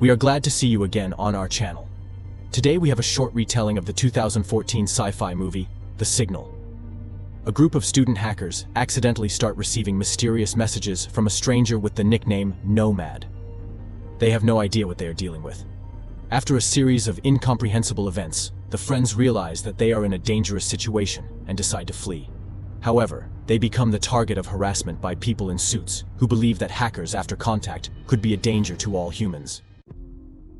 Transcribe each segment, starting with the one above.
We are glad to see you again on our channel. Today we have a short retelling of the 2014 sci-fi movie, The Signal. A group of student hackers accidentally start receiving mysterious messages from a stranger with the nickname NOMAD. They have no idea what they are dealing with. After a series of incomprehensible events, the friends realize that they are in a dangerous situation and decide to flee. However, they become the target of harassment by people in suits who believe that hackers after contact could be a danger to all humans.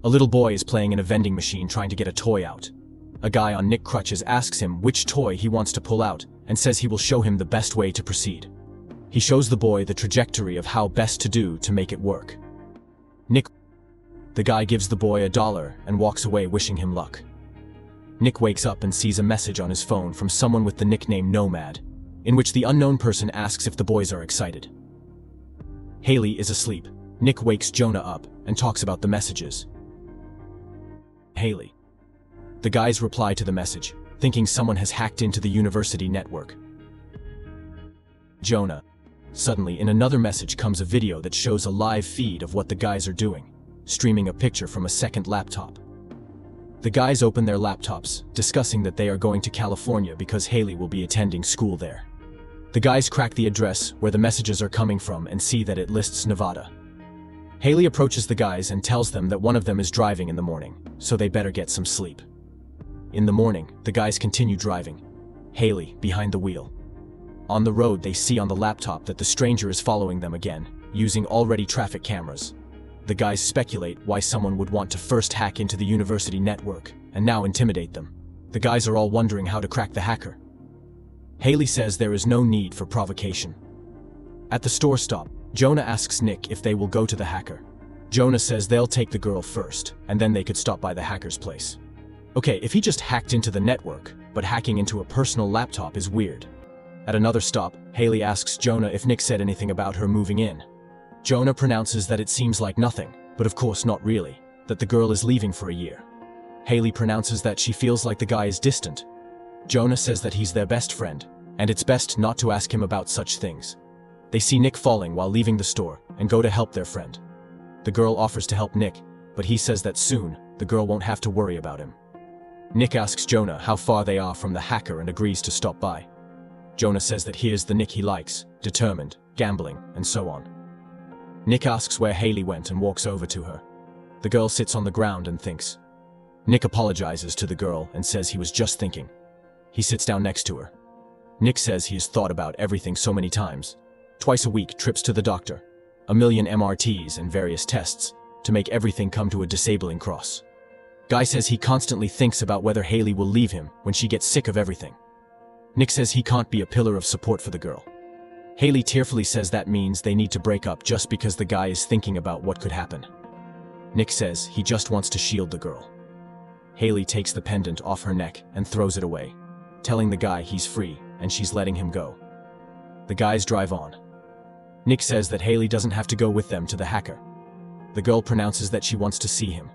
A little boy is playing in a vending machine trying to get a toy out. A guy on Nick crutches asks him which toy he wants to pull out and says he will show him the best way to proceed. He shows the boy the trajectory of how best to do to make it work. The guy gives the boy $1 and walks away wishing him luck. Nick wakes up and sees a message on his phone from someone with the nickname NOMAD, in which the unknown person asks if the boys are excited. Haley is asleep. Nick wakes Jonah up and talks about the messages. Haley. The guys reply to the message, thinking someone has hacked into the university network. Jonah. Suddenly, in another message comes a video that shows a live feed of what the guys are doing, streaming a picture from a second laptop. The guys open their laptops, discussing that they are going to California because Haley will be attending school there. The guys crack the address where the messages are coming from and see that it lists Nevada. Haley approaches the guys and tells them that one of them is driving in the morning, so they better get some sleep. In the morning, the guys continue driving, Haley behind the wheel. On the road, they see on the laptop that the stranger is following them again, using already traffic cameras. The guys speculate why someone would want to first hack into the university network and now intimidate them. The guys are all wondering how to crack the hacker. Haley says there is no need for provocation. At the store stop, Jonah asks Nick if they will go to the hacker. Jonah says they'll take the girl first, and then they could stop by the hacker's place. Okay, if he just hacked into the network, but hacking into a personal laptop is weird. At another stop, Haley asks Jonah if Nick said anything about her moving in. Jonah pronounces that it seems like nothing, but of course not really, that the girl is leaving for a year. Haley pronounces that she feels like the guy is distant. Jonah says that he's their best friend, and it's best not to ask him about such things. They see Nick falling while leaving the store and go to help their friend. The girl offers to help Nick, but he says that soon, the girl won't have to worry about him. Nick asks Jonah how far they are from the hacker and agrees to stop by. Jonah says that here's the Nick he likes, determined, gambling, and so on. Nick asks where Haley went and walks over to her. The girl sits on the ground and thinks. Nick apologizes to the girl and says he was just thinking. He sits down next to her. Nick says he has thought about everything so many times. Twice a week, trips to the doctor, 1 million MRTs and various tests, to make everything come to a disabling cross. Guy says he constantly thinks about whether Haley will leave him when she gets sick of everything. Nick says he can't be a pillar of support for the girl. Haley tearfully says that means they need to break up just because the guy is thinking about what could happen. Nick says he just wants to shield the girl. Haley takes the pendant off her neck and throws it away, telling the guy he's free and she's letting him go. The guys drive on. Nick says that Haley doesn't have to go with them to the hacker. The girl pronounces that she wants to see him.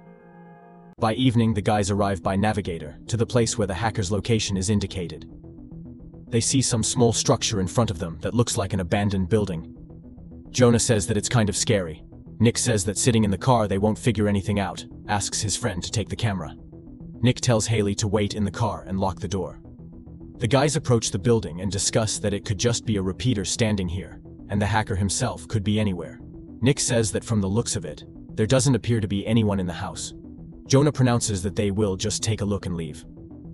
By evening, the guys arrive by navigator to the place where the hacker's location is indicated. They see some small structure in front of them that looks like an abandoned building. Jonah says that it's kind of scary. Nick says that sitting in the car they won't figure anything out, asks his friend to take the camera. Nick tells Haley to wait in the car and lock the door. The guys approach the building and discuss that it could just be a repeater standing here, and the hacker himself could be anywhere. Nick says that from the looks of it, there doesn't appear to be anyone in the house. Jonah pronounces that they will just take a look and leave.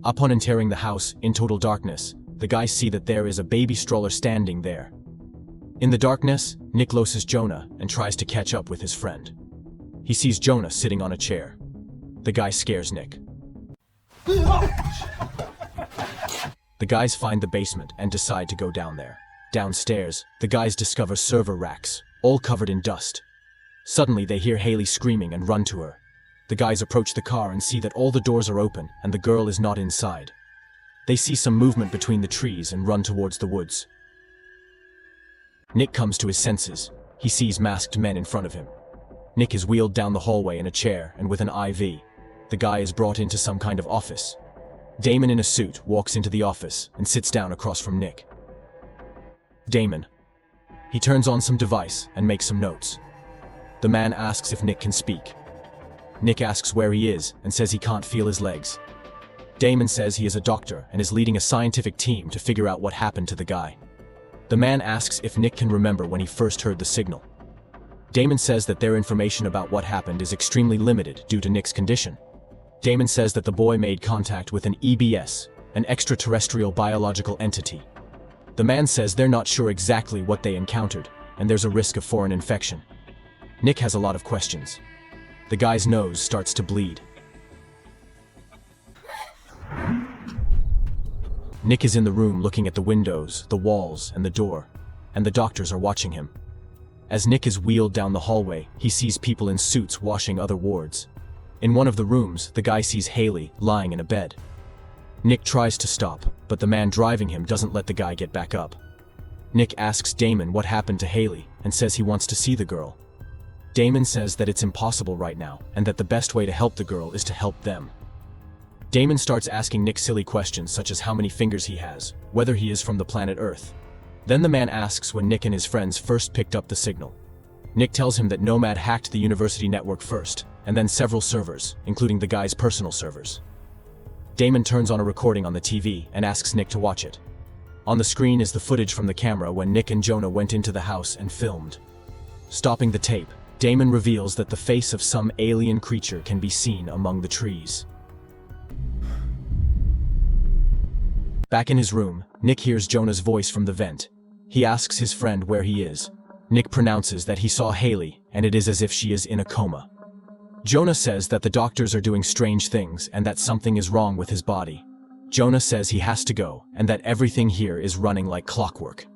Upon entering the house, in total darkness, the guys see that there is a baby stroller standing there. In the darkness, Nick loses Jonah and tries to catch up with his friend. He sees Jonah sitting on a chair. The guy scares Nick. The guys find the basement and decide to go down there. Downstairs, the guys discover server racks, all covered in dust. Suddenly, they hear Haley screaming and run to her. The guys approach the car and see that all the doors are open and the girl is not inside. They see some movement between the trees and run towards the woods. Nick comes to his senses. He sees masked men in front of him. Nick is wheeled down the hallway in a chair and with an IV. The guy is brought into some kind of office. Damon in a suit walks into the office and sits down across from Nick. Damon. He turns on some device and makes some notes. The man asks if Nick can speak. Nick asks where he is and says he can't feel his legs. Damon says he is a doctor and is leading a scientific team to figure out what happened to the guy. The man asks if Nick can remember when he first heard the signal. Damon says that their information about what happened is extremely limited due to Nick's condition. Damon says that the boy made contact with an EBS, an extraterrestrial biological entity. The man says they're not sure exactly what they encountered, and there's a risk of foreign infection. Nick has a lot of questions. The guy's nose starts to bleed. Nick is in the room looking at the windows, the walls, and the door, and the doctors are watching him. As Nick is wheeled down the hallway, he sees people in suits washing other wards. In one of the rooms, the guy sees Haley lying in a bed. Nick tries to stop, but the man driving him doesn't let the guy get back up. Nick asks Damon what happened to Haley and says he wants to see the girl. Damon says that it's impossible right now and that the best way to help the girl is to help them. Damon starts asking Nick silly questions such as how many fingers he has, whether he is from the planet Earth. Then the man asks when Nick and his friends first picked up the signal. Nick tells him that NOMAD hacked the university network first, and then several servers, including the guy's personal servers. Damon turns on a recording on the TV and asks Nick to watch it. On the screen is the footage from the camera when Nick and Jonah went into the house and filmed. Stopping the tape, Damon reveals that the face of some alien creature can be seen among the trees. Back in his room, Nick hears Jonah's voice from the vent. He asks his friend where he is. Nick pronounces that he saw Haley, and it is as if she is in a coma. Jonah says that the doctors are doing strange things and that something is wrong with his body. Jonah says he has to go, and that everything here is running like clockwork.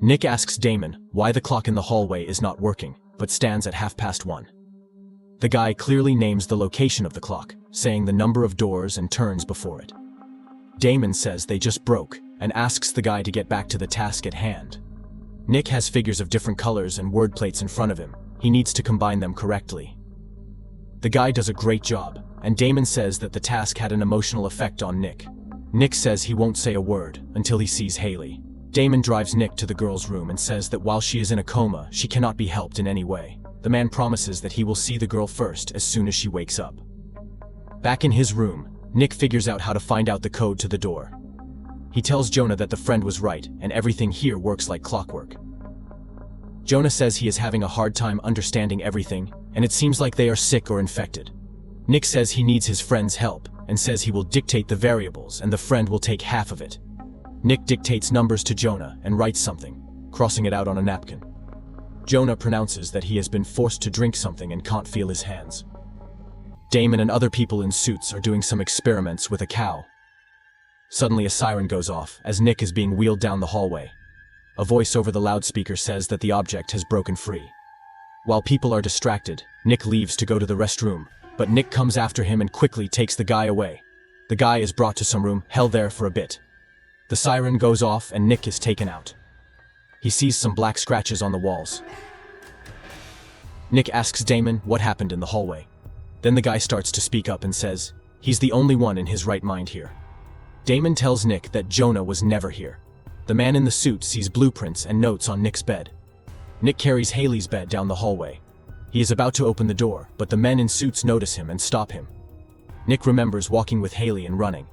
Nick asks Damon why the clock in the hallway is not working, but stands at 1:30. The guy clearly names the location of the clock, saying the number of doors and turns before it. Damon says they just broke, and asks the guy to get back to the task at hand. Nick has figures of different colors and word plates in front of him. He needs to combine them correctly. The guy does a great job, and Damon says that the task had an emotional effect on Nick. Nick says he won't say a word until he sees Haley. Damon drives Nick to the girl's room and says that while she is in a coma, she cannot be helped in any way. The man promises that he will see the girl first as soon as she wakes up. Back in his room, Nick figures out how to find out the code to the door. He tells Jonah that the friend was right, and everything here works like clockwork. Jonah says he is having a hard time understanding everything, and it seems like they are sick or infected. Nick says he needs his friend's help, and says he will dictate the variables and the friend will take half of it. Nick dictates numbers to Jonah and writes something, crossing it out on a napkin. Jonah pronounces that he has been forced to drink something and can't feel his hands. Damon and other people in suits are doing some experiments with a cow. Suddenly a siren goes off as Nick is being wheeled down the hallway. A voice over the loudspeaker says that the object has broken free. While people are distracted, Nick leaves to go to the restroom, but Nick comes after him and quickly takes the guy away. The guy is brought to some room, held there for a bit. The siren goes off and Nick is taken out. He sees some black scratches on the walls. Nick asks Damon what happened in the hallway. Then the guy starts to speak up and says he's the only one in his right mind here. Damon tells Nick that Jonah was never here. The man in the suit sees blueprints and notes on Nick's bed. Nick carries Haley's bed down the hallway. He is about to open the door, but the men in suits notice him and stop him. Nick remembers walking with Haley and running.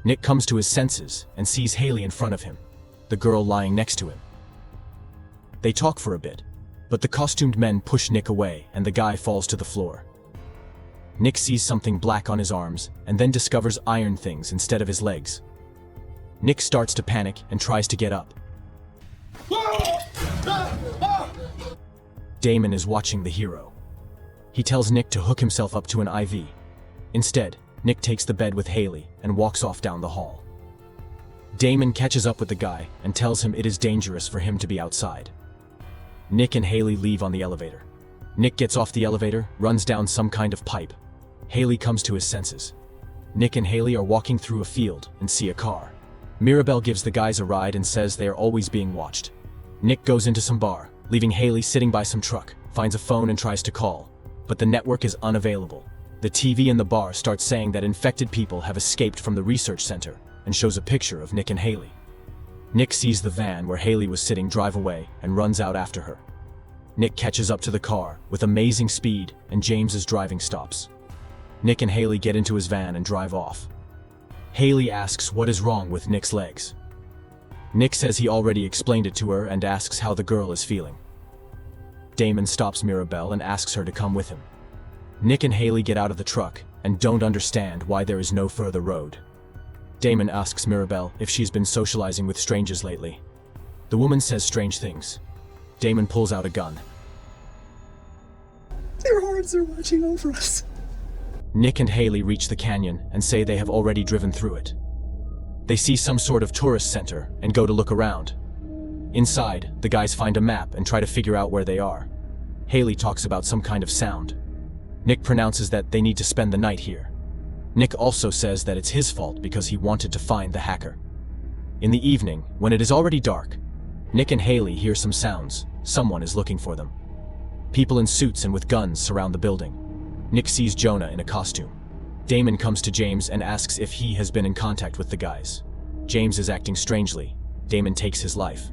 Nick comes to his senses and sees Haley in front of him, the girl lying next to him. They talk for a bit, but the costumed men push Nick away and the guy falls to the floor. Nick sees something black on his arms and then discovers iron things instead of his legs. Nick starts to panic and tries to get up. Damon is watching the hero. He tells Nick to hook himself up to an IV. Instead, Nick takes the bed with Haley and walks off down the hall. Damon catches up with the guy and tells him it is dangerous for him to be outside. Nick and Haley leave on the elevator. Nick gets off the elevator, runs down some kind of pipe. Haley comes to his senses. Nick and Haley are walking through a field and see a car. Mirabelle gives the guys a ride and says they are always being watched. Nick goes into some bar, leaving Haley sitting by some truck, finds a phone and tries to call, but the network is unavailable. The TV in the bar starts saying that infected people have escaped from the research center and shows a picture of Nick and Haley. Nick sees the van where Haley was sitting drive away and runs out after her. Nick catches up to the car with amazing speed and James's driving stops. Nick and Haley get into his van and drive off. Haley asks what is wrong with Nick's legs. Nick says he already explained it to her and asks how the girl is feeling. Damon stops Mirabelle and asks her to come with him. Nick and Haley get out of the truck and don't understand why there is no further road. Damon asks Mirabelle if she's been socializing with strangers lately. The woman says strange things. Damon pulls out a gun. Their horns are watching over us. Nick and Haley reach the canyon and say they have already driven through it. They see some sort of tourist center and go to look around. Inside, the guys find a map and try to figure out where they are. Haley talks about some kind of sound. Nick pronounces that they need to spend the night here. Nick also says that it's his fault because he wanted to find the hacker. In the evening, when it is already dark, Nick and Haley hear some sounds. Someone is looking for them. People in suits and with guns surround the building. Nick sees Jonah in a costume. Damon comes to James and asks if he has been in contact with the guys. James is acting strangely. Damon takes his life.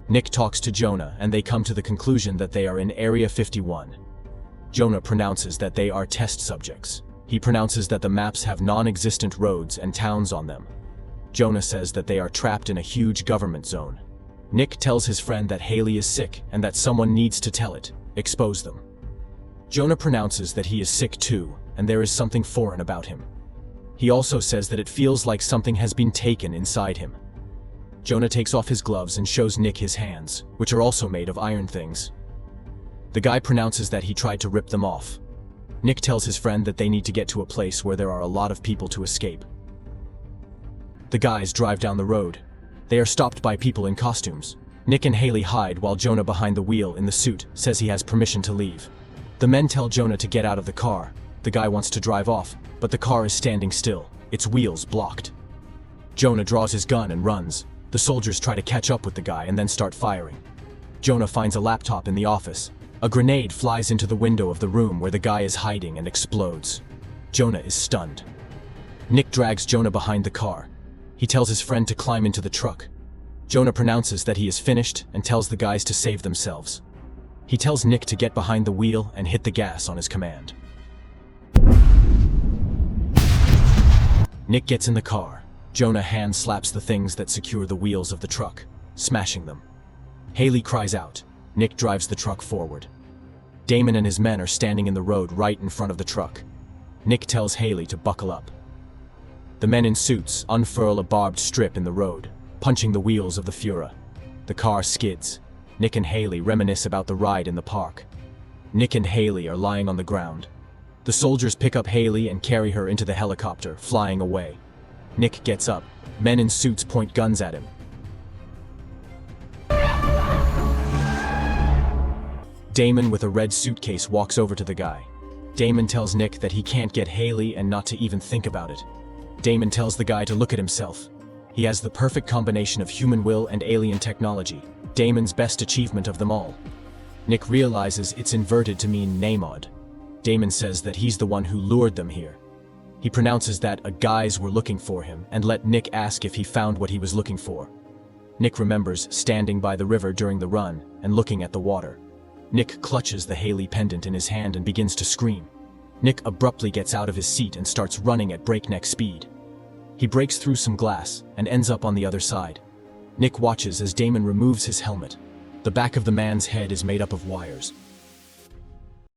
Nick talks to Jonah and they come to the conclusion that they are in Area 51. Jonah pronounces that they are test subjects. He pronounces that the maps have non-existent roads and towns on them. Jonah says that they are trapped in a huge government zone. Nick tells his friend that Haley is sick and that someone needs to tell it, expose them. Jonah pronounces that he is sick too, and there is something foreign about him. He also says that it feels like something has been taken inside him. Jonah takes off his gloves and shows Nick his hands, which are also made of iron things. The guy pronounces that he tried to rip them off. Nick tells his friend that they need to get to a place where there are a lot of people to escape. The guys drive down the road. They are stopped by people in costumes. Nick and Haley hide while Jonah behind the wheel in the suit says he has permission to leave. The men tell Jonah to get out of the car. The guy wants to drive off, but the car is standing still, its wheels blocked. Jonah draws his gun and runs. The soldiers try to catch up with the guy and then start firing. Jonah finds a laptop in the office. A grenade flies into the window of the room where the guy is hiding and explodes. Jonah is stunned. Nick drags Jonah behind the car. He tells his friend to climb into the truck. Jonah pronounces that he is finished and tells the guys to save themselves. He tells Nick to get behind the wheel and hit the gas on his command. Nick gets in the car. Jonah hand slaps the things that secure the wheels of the truck, smashing them. Haley cries out. Nick drives the truck forward. Damon and his men are standing in the road right in front of the truck. Nick tells Haley to buckle up. The men in suits unfurl a barbed strip in the road, punching the wheels of the Fura. The car skids. Nick and Haley reminisce about the ride in the park. Nick and Haley are lying on the ground. The soldiers pick up Haley and carry her into the helicopter, flying away. Nick gets up. Men in suits point guns at him. Damon with a red suitcase walks over to the guy. Damon tells Nick that he can't get Haley and not to even think about it. Damon tells the guy to look at himself. He has the perfect combination of human will and alien technology, Damon's best achievement of them all. Nick realizes it's inverted to mean NOMAD. Damon says that he's the one who lured them here. He pronounces that guys were looking for him and let Nick ask if he found what he was looking for. Nick remembers standing by the river during the run and looking at the water. Nick clutches the Haley pendant in his hand and begins to scream. Nick abruptly gets out of his seat and starts running at breakneck speed. He breaks through some glass and ends up on the other side. Nick watches as Damon removes his helmet. The back of the man's head is made up of wires.